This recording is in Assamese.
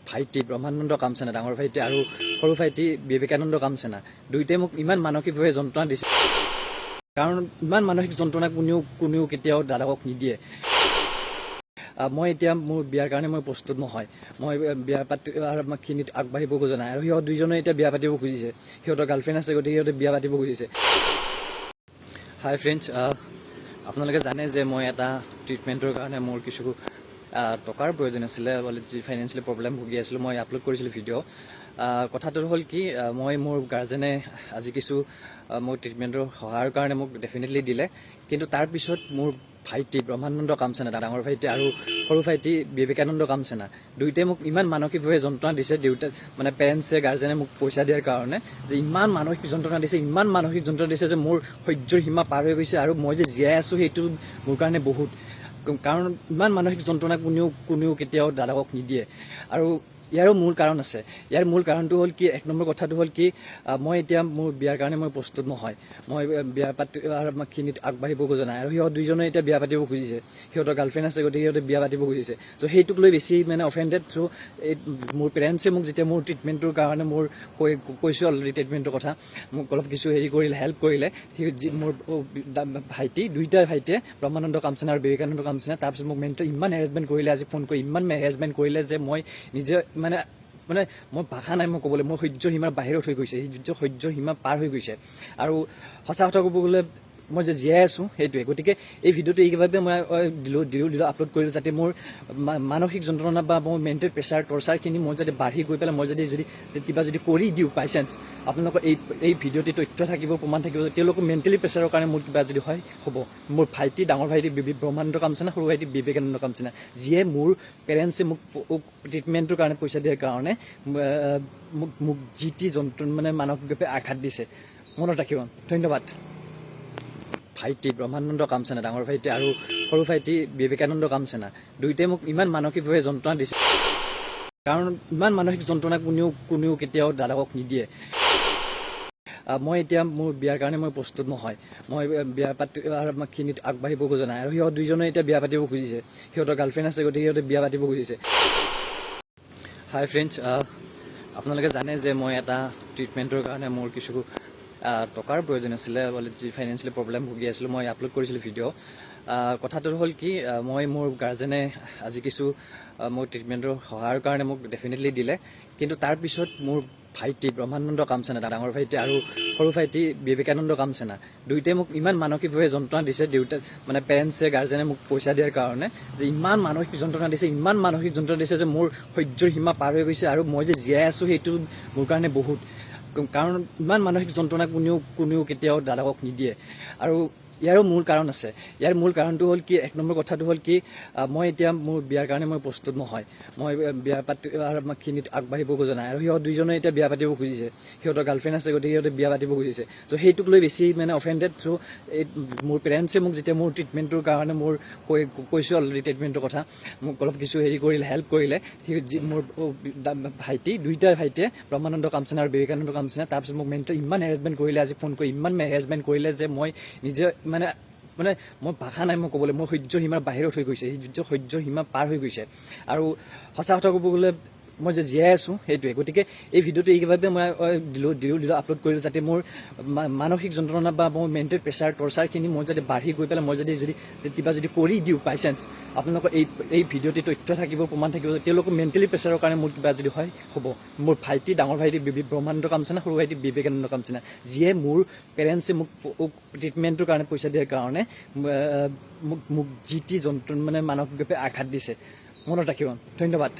ভাইটি ব্ৰহ্মানন্দ কামচেনা, ডাঙৰ ভাইটি আৰু সৰু ভাইটি বিবেকানন্দ কামচেনা দুইটাই মোক ইমান মানসিকভাৱে যন্ত্ৰণা দিছে। কাৰণ ইমান মানসিক যন্ত্ৰণা কোনেও কেতিয়াও দাদাকক নিদিয়ে। মই এতিয়া মোৰ বিয়াৰ কাৰণে মই প্ৰস্তুত নহয়। মই বিয়া পাতিখিনিত আগবাঢ়িব খোজা নাই আৰু সিহঁত দুইজনে এতিয়া বিয়া পাতিব খুজিছে। সিহঁতৰ গাৰ্লফ্ৰেণ্ড আছে, গতিকে সিহঁতে বিয়া পাতিব খুজিছে। হাই ফ্ৰেণ্ডছ, আপোনালোকে জানে যে মই এটা ট্ৰিটমেণ্টৰ কাৰণে মোৰ কিছু টকাৰ প্ৰয়োজন আছিলে, যি ফাইনেন্সিয়েলি প্ৰব্লেম ভুগি আছিলোঁ। মই আপলোড কৰিছিলোঁ ভিডিঅ'। কথাটো হ'ল কি, মই মোৰ গাৰ্জেনে আজি কিছু মোৰ ট্ৰিটমেণ্টৰ সহায়ৰ কাৰণে মোক ডেফিনেটলি দিলে, কিন্তু তাৰপিছত মোৰ ভাইটি ব্ৰহ্মানন্দ কামচেনা, ডাঙৰ ভাইটি আৰু সৰু ভাইটি বিবেকানন্দ কামচেনা দুইটাই মোক ইমান মানসিকভাৱে যন্ত্ৰণা দিছে। পেৰেণ্টছে গাৰ্জেনে মোক পইচা দিয়াৰ কাৰণে যে ইমান মানসিক যন্ত্ৰণা দিছে, ইমান মানসিক যন্ত্ৰণা দিছে যে মোৰ সহ্যৰ সীমা পাৰ হৈ গৈছে আৰু মই যে জীয়াই আছোঁ সেইটো মোৰ কাৰণে বহুত। কাৰণ ইমান মানসিক যন্ত্ৰণা কোনেও কেতিয়াও দাদাকক নিদিয়ে। আৰু ইয়াৰো মূল কাৰণ আছে। ইয়াৰ মূল কাৰণটো হ'ল কি, এক নম্বৰ কথাটো হ'ল কি, মই এতিয়া মোৰ বিয়াৰ কাৰণে মই প্ৰস্তুত নহয়। মই বিয়া পাতিখিনিত আগবাঢ়িব খোজা নাই আৰু সিহঁত দুইজনে এতিয়া বিয়া পাতিব খুজিছে। সিহঁতৰ গাৰ্লফ্ৰেণ্ড আছে, গতিকে সিহঁতে বিয়া পাতিব খুজিছে। চ' সেইটোক লৈ বেছি অফেণ্ডেড। চ' মোৰ পেৰেণ্টছে মোক যেতিয়া মোৰ ট্ৰিটমেণ্টৰ কাৰণে কৈছোঁ অলৰেডি ট্ৰিটমেণ্টৰ কথা, মোক অলপ কিছু কৰিলে, হেল্প কৰিলে। মোৰ ভাইটি, দুইটা ভাইটিয়ে ব্ৰহ্মানন্দ কামচেনা আৰু বিবেকানন্দ কামচেনা, তাৰপিছত মোক ইমান হেৰেছমেণ্ট কৰিলে, আজি ফোন কৰি ইমান হেৰেছমেণ্ট কৰিলে যে মই নিজে মই ভাষা নাই মই ক'বলৈ। মোৰ সহ্যৰ সীমাৰ বাহিৰত হৈ গৈছে, সহ্যৰ সীমা পাৰ হৈ গৈছে। আৰু সঁচা কথা ক'ব গ'লে মই যে জীয়াই আছোঁ সেইটোৱে। গতিকে এই ভিডিঅ'টো এইভাৱে মই দিলোঁ আপলোড কৰিলোঁ, যাতে মোৰ মানসিক যন্ত্ৰণা বা মোৰ মেণ্টেল প্ৰেছাৰ টৰ্চাৰখিনি মই যাতে বাঢ়ি গৈ পেলাই মই যদি কিবা কৰি দিওঁ বাই চান্স, আপোনালোকৰ এই ভিডিঅ'টি তথ্য থাকিব, প্ৰমাণ থাকিব, তেওঁলোকৰ মেণ্টেলি প্ৰেছাৰৰ কাৰণে মোৰ কিবা যদি হয় হ'ব। মোৰ ভাইটি, ডাঙৰ ভাইটি ব্ৰহ্মানন্দ কামচেনা, সৰু ভাইটি বিবেকানন্দ কামচেনা, যিয়ে মোৰ পেৰেণ্টছে মোক ট্ৰিটমেণ্টৰ কাৰণে পইচা দিয়াৰ কাৰণে মোক যি টি মানসিকভাৱে আঘাত দিছে। মনত ৰাখিব। ধন্যবাদ। ভাইটি ব্ৰহ্মানন্দ কামচেনা, ডাঙৰ ভাইটি আৰু সৰু ভাইটি বিবেকানন্দ কামচেনা দুইটাই মোক ইমান মানসিকভাৱে যন্ত্ৰণা দিছে। কাৰণ ইমান মানসিক যন্ত্ৰণা কোনেও কেতিয়াও দাদাকক নিদিয়ে। মই এতিয়া মোৰ বিয়াৰ কাৰণে মই প্ৰস্তুত নহয়। মই বিয়া পাতিখিনিত আগবাঢ়িব খোজা নাই আৰু সিহঁত দুইজনে এতিয়া বিয়া পাতিব খুজিছে। সিহঁতৰ গাৰ্লফ্ৰেণ্ড আছে, গতিকে সিহঁতে বিয়া পাতিব খুজিছে। হাই ফ্ৰেণ্ডছ, আপোনালোকে জানে যে মই এটা ট্ৰিটমেণ্টৰ কাৰণে মোৰ কিছু টকাৰ প্ৰয়োজন আছিলে, যি ফাইনেন্সিয়েলি প্ৰব্লেম ভুগি আছিলোঁ। মই আপলোড কৰিছিলোঁ ভিডিঅ'। কথাটো হ'ল কি, মই মোৰ গাৰ্জেনে আজি কিছু মোৰ ট্ৰিটমেণ্টৰ সহায়ৰ কাৰণে মোক ডেফিনেটলি দিলে, কিন্তু তাৰপিছত মোৰ ভাইটি ব্ৰহ্মানন্দ কামচেনা, ডাঙৰ ভাইটি আৰু সৰু ভাইটি বিবেকানন্দ কামচেনা দুইটাই মোক ইমান মানসিকভাৱে যন্ত্ৰণা দিছে। পেৰেণ্টছে গাৰ্জেনে মোক পইচা দিয়াৰ কাৰণে যে ইমান মানসিক যন্ত্ৰণা দিছে, ইমান মানসিক যন্ত্ৰণা দিছে যে মোৰ সহ্যৰ সীমা পাৰ হৈ গৈছে আৰু মই যে জীয়াই আছোঁ সেইটো মোৰ কাৰণে বহুত। কাৰণ ইমান মানসিক যন্ত্ৰণা কোনেও কেতিয়াও দাদাকক নিদিয়ে। আৰু ইয়াৰো মূল কাৰণ আছে। ইয়াৰ মূল কাৰণটো হ'ল কি, এক নম্বৰ কথাটো হ'ল কি, মই এতিয়া মোৰ বিয়াৰ কাৰণে মই প্ৰস্তুত নহয়। মই বিয়া পাতিখিনিত আগবাঢ়িব খোজা নাই আৰু সিহঁত দুইজনে এতিয়া বিয়া পাতিব খুজিছে। সিহঁতৰ গাৰ্লফ্ৰেণ্ড আছে, গতিকে সিহঁতে বিয়া পাতিব খুজিছে। চ' সেইটোক লৈ বেছি অফেণ্ডেড। চ' মোৰ পেৰেণ্টছে মোক যেতিয়া মোৰ ট্ৰিটমেণ্টৰ কাৰণে কৈছোঁ অলৰেডি ট্ৰিটমেণ্টৰ কথা, মোক অলপ কিছু কৰিলে, হেল্প কৰিলে। মোৰ ভাইটি, দুইটা ভাইটিয়ে ব্ৰহ্মানন্দ কামচেনা আৰু বিবেকানন্দ কামচেনা, তাৰপিছত মোক ইমান হেৰেছমেণ্ট কৰিলে, আজি ফোন কৰি ইমান হেৰেছমেণ্ট কৰিলে যে মই নিজে মই ভাষা নাই মই ক'বলৈ। মোৰ সহ্যৰ সীমাৰ বাহিৰত হৈ গৈছে, সহ্যৰ সীমা পাৰ হৈ গৈছে। আৰু সঁচা কথা ক'ব গ'লে মই যে জীয়াই আছোঁ সেইটোৱে। গতিকে এই ভিডিঅ'টো এইভাৱে মই দিলোঁ আপলোড কৰিলোঁ, যাতে মোৰ মানসিক যন্ত্ৰণা বা মোৰ মেণ্টেল প্ৰেছাৰ টৰ্চাৰখিনি মই যাতে বাঢ়ি গৈ পেলাই মই যদি কিবা কৰি দিওঁ বাই চান্স, আপোনালোকৰ এই ভিডিঅ'টি তথ্য থাকিব, প্ৰমাণ থাকিব, তেওঁলোকৰ মেণ্টেলি প্ৰেছাৰৰ কাৰণে মোৰ কিবা যদি হয় হ'ব। মোৰ ভাইটি, ডাঙৰ ভাইটি ব্ৰহ্মানন্দ কামচেনা, সৰু ভাইটি বিবেকানন্দ কামচেনা, যিয়ে মোৰ পেৰেণ্টছে মোক ট্ৰিটমেণ্টৰ কাৰণে পইচা দিয়াৰ কাৰণে মোক যি টি মানসিকভাৱে আঘাত দিছে। মনত ৰাখিব। ধন্যবাদ।